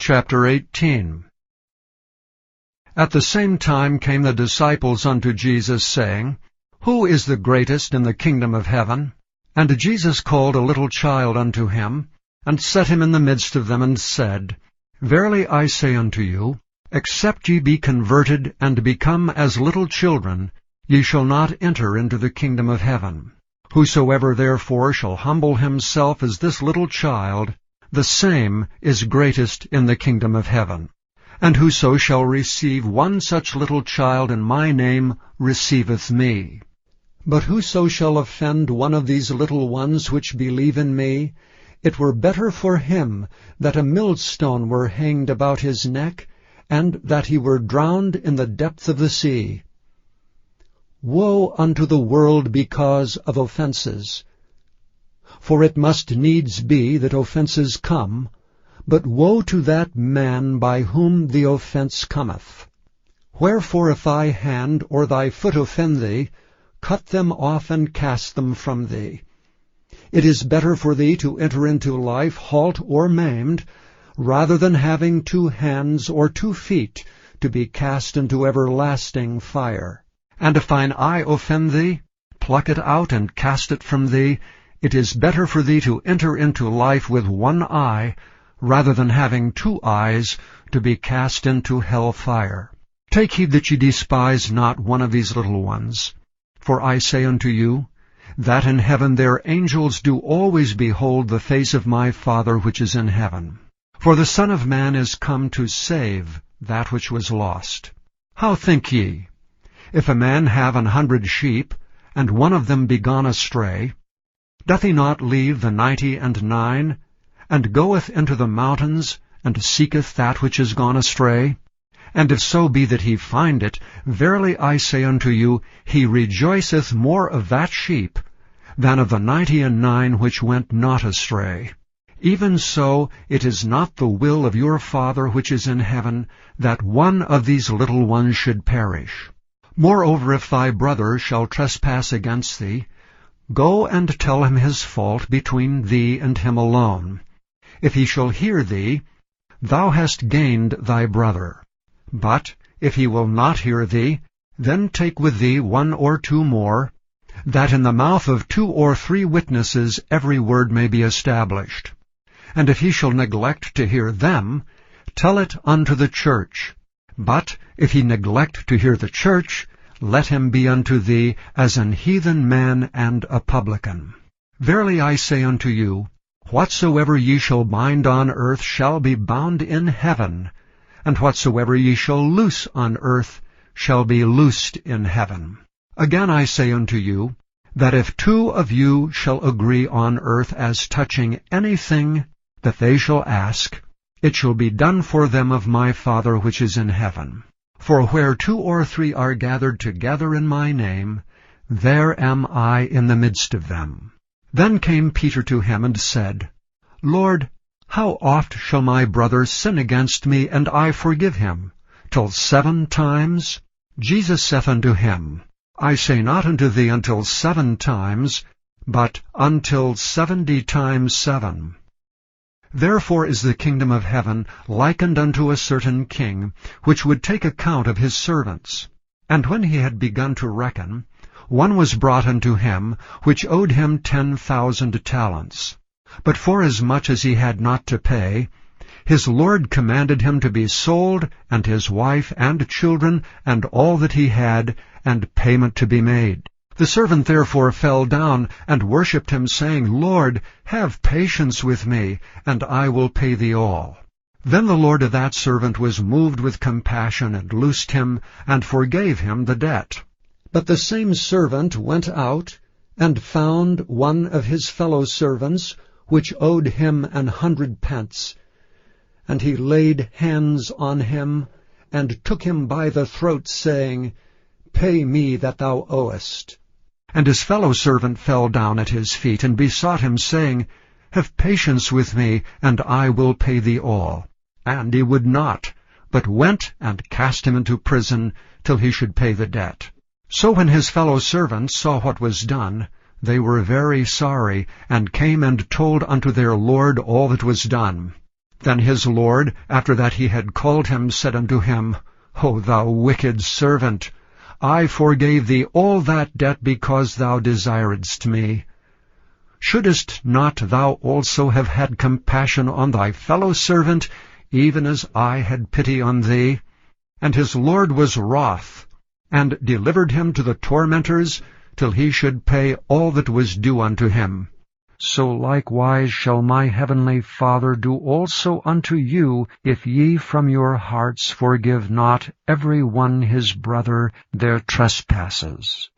Chapter 18. At the same time came the disciples unto Jesus, saying, Who is the greatest in the kingdom of heaven? And Jesus called a little child unto him, and set him in the midst of them, and said, Verily I say unto you, except ye be converted, and become as little children, ye shall not enter into the kingdom of heaven. Whosoever therefore shall humble himself as this little child, the same is greatest in the kingdom of heaven. And whoso shall receive one such little child in my name receiveth me. But whoso shall offend one of these little ones which believe in me, it were better for him that a millstone were hanged about his neck, and that he were drowned in the depth of the sea. Woe unto the world because of offenses! For it must needs be that offenses come, but woe to that man by whom the offense cometh. Wherefore if thy hand or thy foot offend thee, cut them off and cast them from thee. It is better for thee to enter into life halt or maimed, rather than having 2 hands or 2 feet to be cast into everlasting fire. And if thine eye offend thee, pluck it out and cast it from thee. It is better for thee to enter into life with 1 eye, rather than having 2 eyes to be cast into hell fire. Take heed that ye despise not one of these little ones. For I say unto you, that in heaven their angels do always behold the face of my Father which is in heaven. For the Son of Man is come to save that which was lost. How think ye? If a man have 100 sheep, and one of them be gone astray, doth he not leave the 99, and goeth into the mountains, and seeketh that which is gone astray? And if so be that he find it, verily I say unto you, he rejoiceth more of that sheep than of the 99 which went not astray. Even so it is not the will of your Father which is in heaven, that one of these little ones should perish. Moreover, if thy brother shall trespass against thee, go and tell him his fault between thee and him alone. If he shall hear thee, thou hast gained thy brother. But if he will not hear thee, then take with thee 1 or 2 more, that in the mouth of 2 or 3 witnesses every word may be established. And if he shall neglect to hear them, tell it unto the church. But if he neglect to hear the church, let him be unto thee as an heathen man and a publican. Verily I say unto you, whatsoever ye shall bind on earth shall be bound in heaven, and whatsoever ye shall loose on earth shall be loosed in heaven. Again I say unto you, that if 2 of you shall agree on earth as touching anything that they shall ask, it shall be done for them of my Father which is in heaven. For where 2 or 3 are gathered together in my name, there am I in the midst of them. Then came Peter to him and said, Lord, how oft shall my brother sin against me, and I forgive him? Till 7 times? Jesus saith unto him, I say not unto thee until 7 times, but until 70 times 7. Therefore is the kingdom of heaven likened unto a certain king, which would take account of his servants. And when he had begun to reckon, one was brought unto him, which owed him 10,000 talents. But forasmuch as he had not to pay, his lord commanded him to be sold, and his wife and children, and all that he had, and payment to be made. The servant therefore fell down, and worshipped him, saying, Lord, have patience with me, and I will pay thee all. Then the lord of that servant was moved with compassion, and loosed him, and forgave him the debt. But the same servant went out, and found one of his fellow servants, which owed him 100 pence. And he laid hands on him, and took him by the throat, saying, Pay me that thou owest. And his fellow servant fell down at his feet, and besought him, saying, Have patience with me, and I will pay thee all. And he would not, but went and cast him into prison, till he should pay the debt. So when his fellow servants saw what was done, they were very sorry, and came and told unto their lord all that was done. Then his Lord, after that he had called him, said unto him, O thou wicked servant, I forgave thee all that debt because thou desiredst me. Shouldest not thou also have had compassion on thy fellow servant, even as I had pity on thee? And his Lord was wroth, and delivered him to the tormentors, till he should pay all that was due unto him. So likewise shall my heavenly Father do also unto you, if ye from your hearts forgive not every one his brother their trespasses.